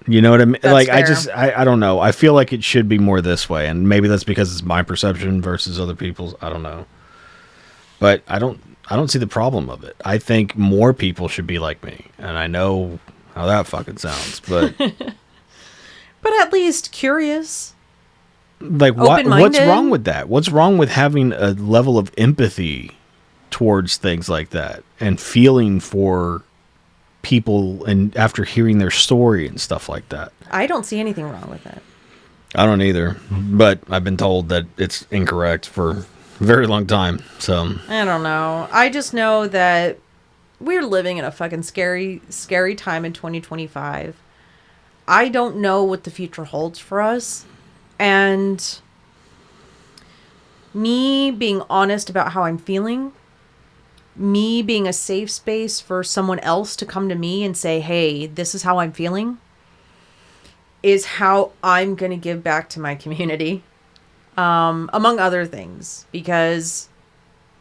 You know what I mean? That's like, fair. I don't know. I feel like it should be more this way. And maybe that's because it's my perception versus other people's. I don't know. But I don't see the problem of it. I think more people should be like me. And I know how that fucking sounds. But but at least curious. Like, what's wrong with that? What's wrong with having a level of empathy towards things like that and feeling for people and after hearing their story and stuff like that? I don't see anything wrong with it. I don't either, but I've been told that it's incorrect for a very long time. So I don't know. I just know that we're living in a fucking scary time in 2025. I don't know what the future holds for us. And me being honest about how I'm feeling, me being a safe space for someone else to come to me and say, hey, this is how I'm feeling, is how I'm going to give back to my community, among other things.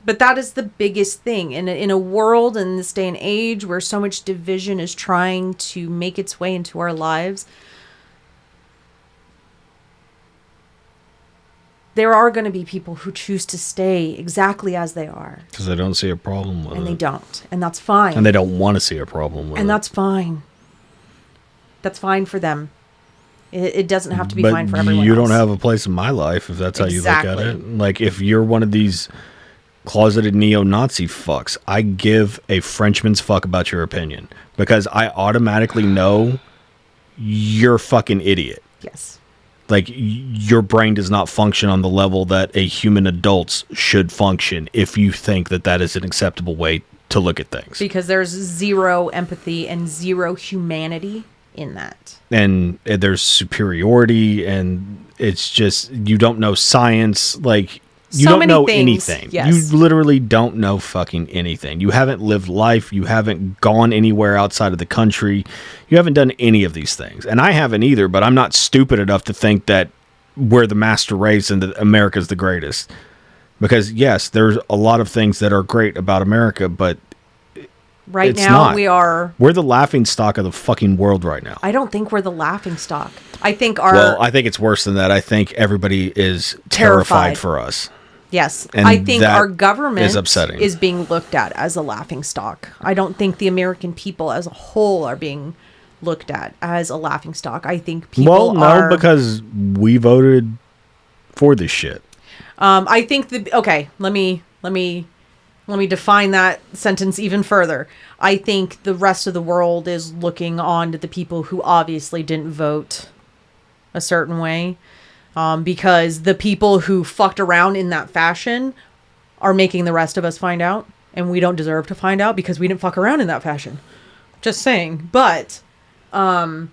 But that is the biggest thing. In a world in this day and age where so much division is trying to make its way into our lives, there are going to be people who choose to stay exactly as they are. Because they don't see a problem with it. And they don't. And that's fine. And they don't want to see a problem with it. And that's fine. That's fine for them. It doesn't have to be fine for everyone else. You don't have a place in my life if that's how you look at it. Like, if you're one of these closeted neo-Nazi fucks, I give a Frenchman's fuck about your opinion. Because I automatically know you're a fucking idiot. Yes. Like, your brain does not function on the level that a human adult's should function if you think that that is an acceptable way to look at things. Because there's zero empathy and zero humanity in that. And there's superiority, and it's just, you don't know science. Like, You So don't many know things, anything. yes. You literally don't know fucking anything. You haven't lived life. You haven't gone anywhere outside of the country. You haven't done any of these things. And I haven't either, but I'm not stupid enough to think that we're the master race and that America's the greatest. Because, yes, there's a lot of things that are great about America, but Right it's now, not. we are. We're the laughing stock of the fucking world right now. I don't think we're the laughing stock. I think our. Well, I think it's worse than that. I think everybody is terrified for us. Yes. And I think that our government is upsetting. is being looked at as a laughing stock. I don't think the American people as a whole are being looked at as a laughing stock. I think people are. Because we voted for this shit. I think let me define that sentence even further. I think the rest of the world is looking on to the people who obviously didn't vote a certain way, because the people who fucked around in that fashion are making the rest of us find out, and we don't deserve to find out because we didn't fuck around in that fashion. Just saying. But I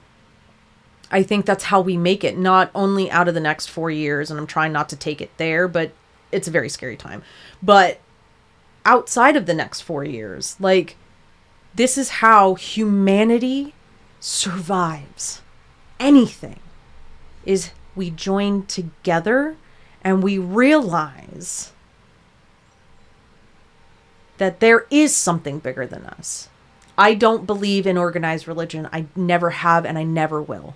think that's how we make it, not only out of the next 4 years, and I'm trying not to take it there, but it's a very scary time. But outside of the next 4 years, like, this is how humanity survives anything, is we join together and we realize that there is something bigger than us. I don't believe in organized religion. I never have, and I never will.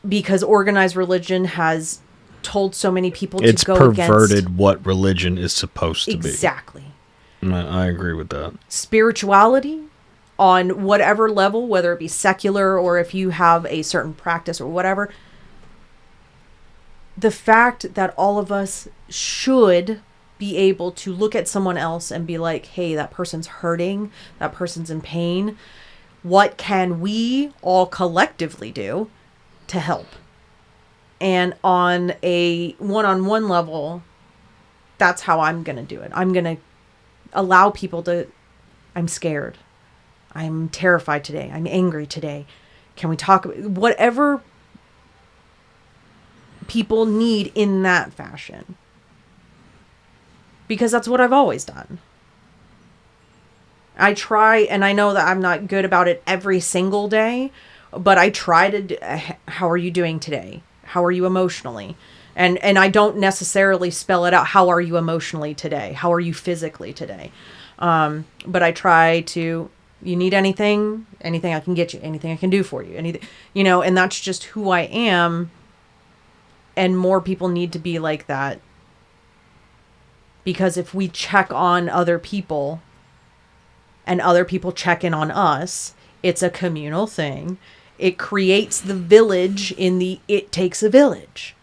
Because organized religion has told so many people to go against... It's perverted what religion is supposed to be. Exactly. I agree with that. Spirituality, on whatever level, whether it be secular or if you have a certain practice or whatever, the fact that all of us should be able to look at someone else and be like, hey, that person's hurting, that person's in pain. What can we all collectively do to help? And on a one-on-one level, that's how I'm going to do it. I'm going to allow people to, I'm scared. I'm terrified today. I'm angry today. Can we talk about whatever people need in that fashion? Because that's what I've always done. I try, and I know that I'm not good about it every single day, but I try to, how are you doing today? How are you emotionally? And I don't necessarily spell it out. How are you emotionally today? How are you physically today? But I try to, you need anything I can get you, anything I can do for you, anything, and that's just who I am. And more people need to be like that. Because if we check on other people and other people check in on us, it's a communal thing. It creates the village it takes a village.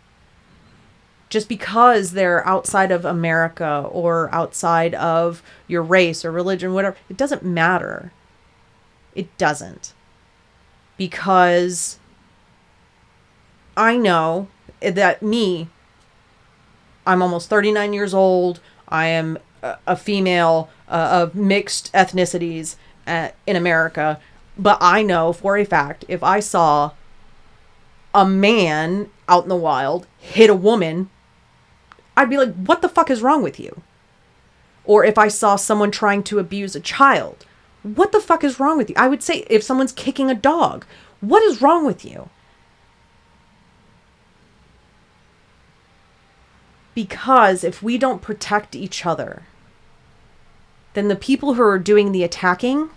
Just because they're outside of America or outside of your race or religion, whatever, it doesn't matter. It doesn't. Because I know that I'm almost 39 years old. I am a female of mixed ethnicities in America. But I know for a fact, if I saw a man out in the wild hit a woman, I'd be like, what the fuck is wrong with you? Or if I saw someone trying to abuse a child, what the fuck is wrong with you? I would say if someone's kicking a dog, what is wrong with you? Because if we don't protect each other, then the people who are doing the attacking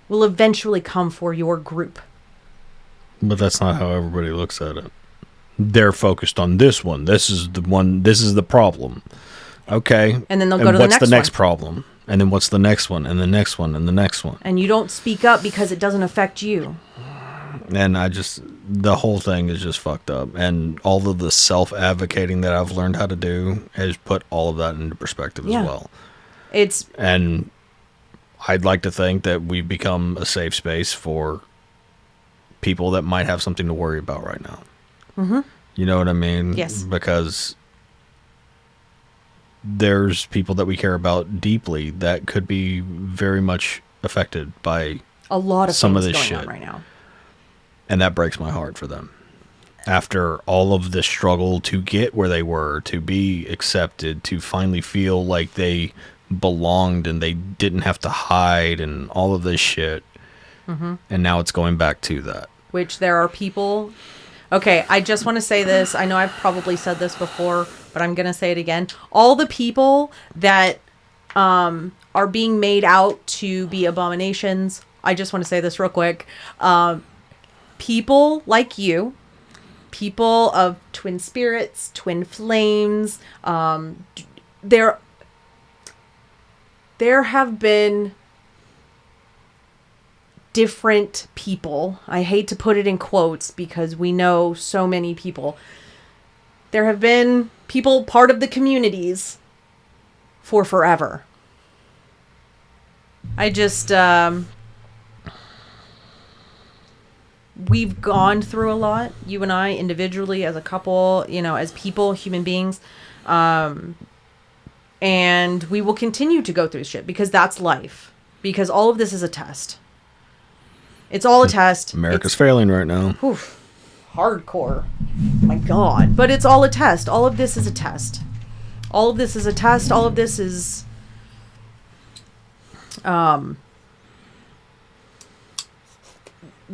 will eventually come for your group. But that's not how everybody looks at it. They're focused on this one. This is the one. This is the problem. Okay. And then they'll go to the next one. What's the next problem? And then what's the next one? And the next one? And the next one? And you don't speak up because it doesn't affect you. And the whole thing is just fucked up. And all of the self-advocating that I've learned how to do has put all of that into perspective as well. And I'd like to think that we've become a safe space for people that might have something to worry about right now. Mm-hmm. You know what I mean? Yes. Because there's people that we care about deeply that could be very much affected by a lot of some of things this going shit on right now. And that breaks my heart for them. after all of the struggle to get where they were, to be accepted, to finally feel like they belonged and they didn't have to hide and all of this shit. Mm-hmm. And now it's going back to that. Which there are people... Okay, I just want to say this. I know I've probably said this before, but I'm going to say it again. All the people that are being made out to be abominations, I just want to say this real quick. People like you, people of twin spirits, twin flames, there have been different people. I hate to put it in quotes because we know so many people. There have been people part of the communities for forever. I just, we've gone through a lot, you and I, individually, as a couple, you know, as people, human beings. And we will continue to go through shit because that's life. Because all of this is a test. It's all a test. America's failing right now. Oof, hardcore. My God. But it's all a test. All of this is a test. All of this is a test. All of this is... the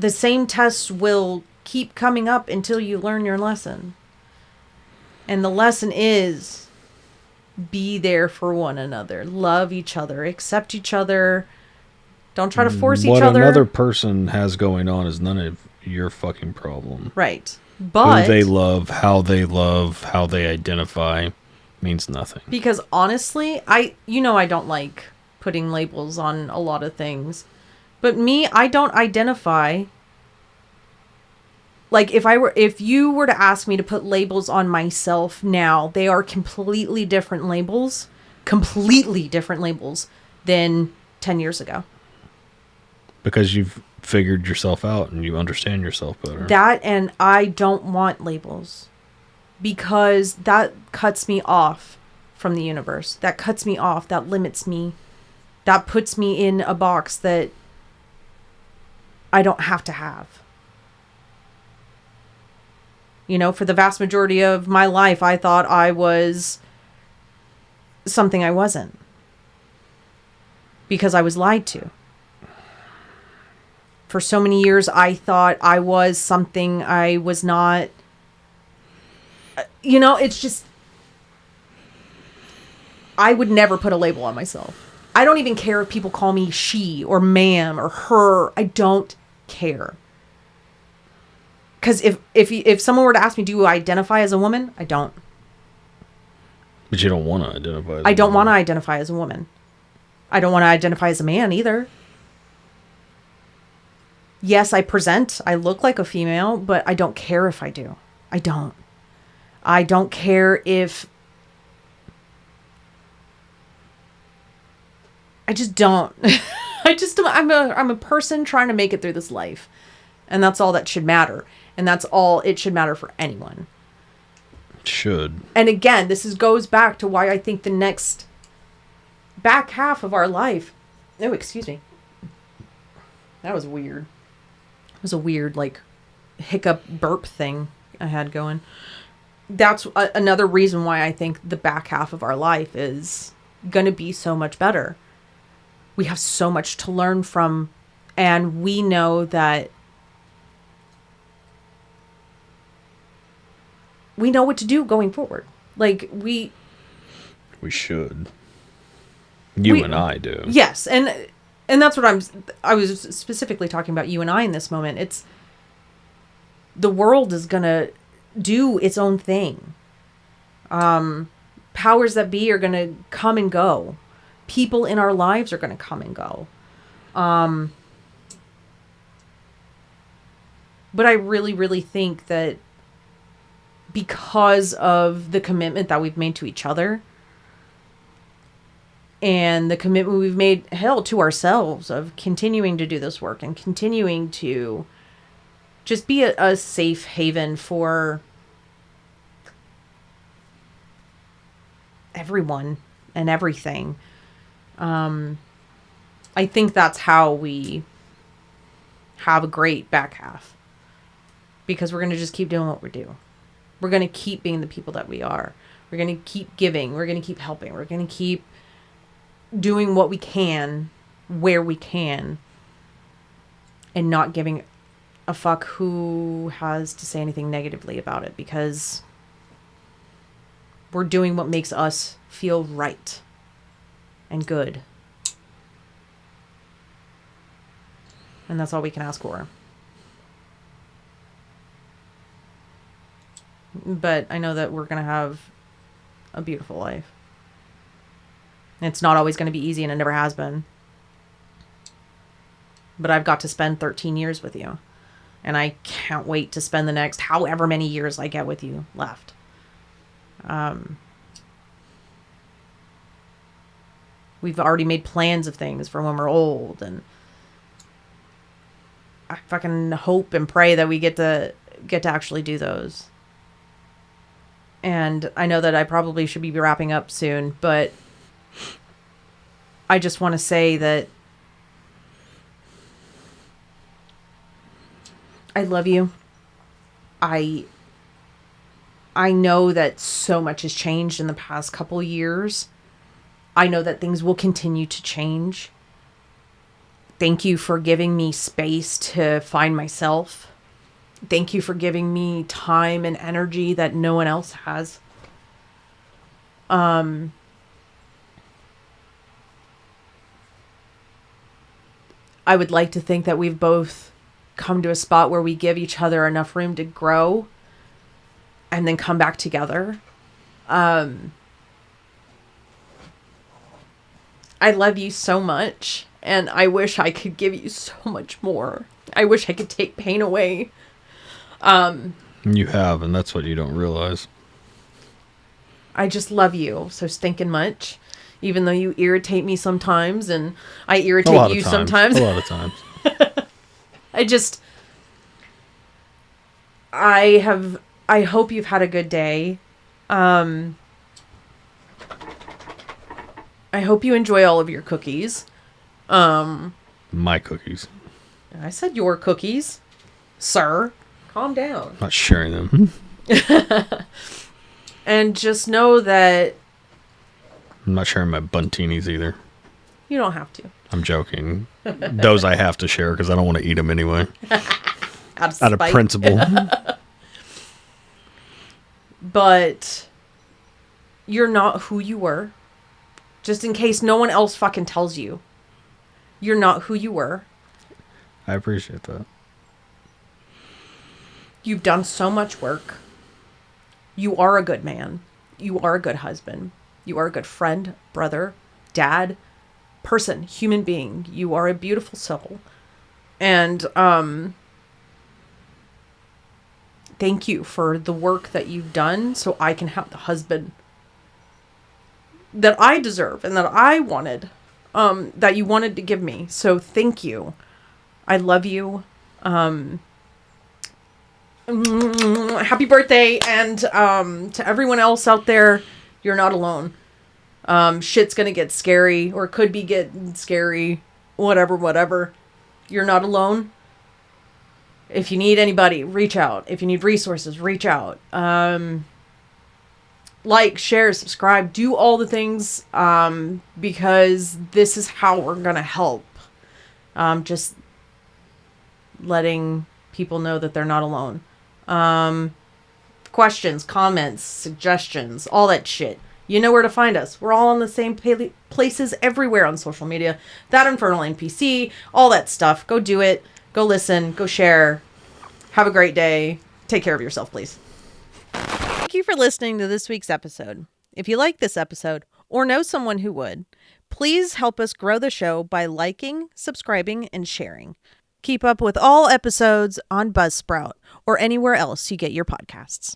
same tests will keep coming up until you learn your lesson. And the lesson is be there for one another. Love each other. Accept each other. Don't try to force each other. What another person has going on is none of your fucking problem. Right. But who they love, how they identify means nothing. Because honestly, I don't like putting labels on a lot of things. But me, I don't identify. Like if you were to ask me to put labels on myself now, they are completely different labels than 10 years ago. Because you've figured yourself out and you understand yourself better. That, and I don't want labels. Because that cuts me off from the universe. That cuts me off. That limits me. That puts me in a box that I don't have to have. You know, for the vast majority of my life, I thought I was something I wasn't. Because I was lied to. For so many years, I thought I was something I was not. You know, it's just... I would never put a label on myself. I don't even care if people call me she or ma'am or her. I don't care. Because if someone were to ask me, do you identify as a woman? I don't. But you don't want to identify as a woman. I don't want to identify as a woman. I don't want to identify as a man either. Yes, I look like a female, but I don't care if I do. I don't. I don't care if... I just don't. I'm a person trying to make it through this life. And that's all that should matter. And that's all it should matter for anyone. It should. And again, goes back to why I think the next back half of our life... Oh, excuse me. That was weird. It was a weird, like, hiccup burp thing I had going. That's another reason why I think the back half of our life is going to be so much better. We have so much to learn from, and we know that we know what to do going forward. Like, we should. You and I do. Yes, and that's what I was specifically talking about you and I in this moment. It's the world is going to do its own thing. Powers that be are going to come and go. People in our lives are going to come and go. But I really, really think that because of the commitment that we've made to each other, and the commitment we've made, hell, to ourselves of continuing to do this work and continuing to just be a safe haven for everyone and everything. I think that's how we have a great back half. because we're going to just keep doing what we do. We're going to keep being the people that we are. We're going to keep giving. We're going to keep helping. We're going to keep doing what we can where we can and not giving a fuck who has to say anything negatively about it, because we're doing what makes us feel right and good. And that's all we can ask for. But I know that we're going to have a beautiful life. It's not always going to be easy, and it never has been. But I've got to spend 13 years with you. And I can't wait to spend the next however many years I get with you left. We've already made plans of things for when we're old. And I fucking hope and pray that we get to actually do those. And I know that I probably should be wrapping up soon, but I just want to say that I love you. I know that so much has changed in the past couple years. I know that things will continue to change. Thank you for giving me space to find myself. Thank you for giving me time and energy that no one else has. I would like to think that we've both come to a spot where we give each other enough room to grow and then come back together. I love you so much, and I wish I could give you so much more. I wish I could take pain away. You have, and that's what you don't realize. I just love you so stinking much, even though you irritate me sometimes, and I irritate you sometimes. A lot of times. I hope you've had a good day. I hope you enjoy all of your cookies. My cookies. I said your cookies, sir. Calm down. I'm not sharing them. And just know that I'm not sharing my buntinis either. you don't have to. I'm joking. Those I have to share because I don't want to eat them anyway. Out of principle. But you're not who you were. Just in case no one else fucking tells you. You're not who you were. I appreciate that. You've done so much work. You are a good man. You are a good husband. You are a good friend, brother, dad, person, human being. You are a beautiful soul. And thank you for the work that you've done so I can have the husband that I deserve and that I wanted, that you wanted to give me. So thank you. I love you. Happy birthday. And to everyone else out there, you're not alone. Shit's gonna get scary, or could be getting scary. Whatever. You're not alone. If you need anybody, reach out. If you need resources, reach out. Like, share, subscribe, do all the things, because this is how we're gonna help. Just letting people know that they're not alone. Questions, comments, suggestions, all that shit. You know where to find us. We're all on the same places everywhere on social media. That Infernal NPC, all that stuff. Go do it. Go listen. Go share. Have a great day. Take care of yourself, please. Thank you for listening to this week's episode. If you like this episode or know someone who would, please help us grow the show by liking, subscribing, and sharing. Keep up with all episodes on Buzzsprout or anywhere else you get your podcasts.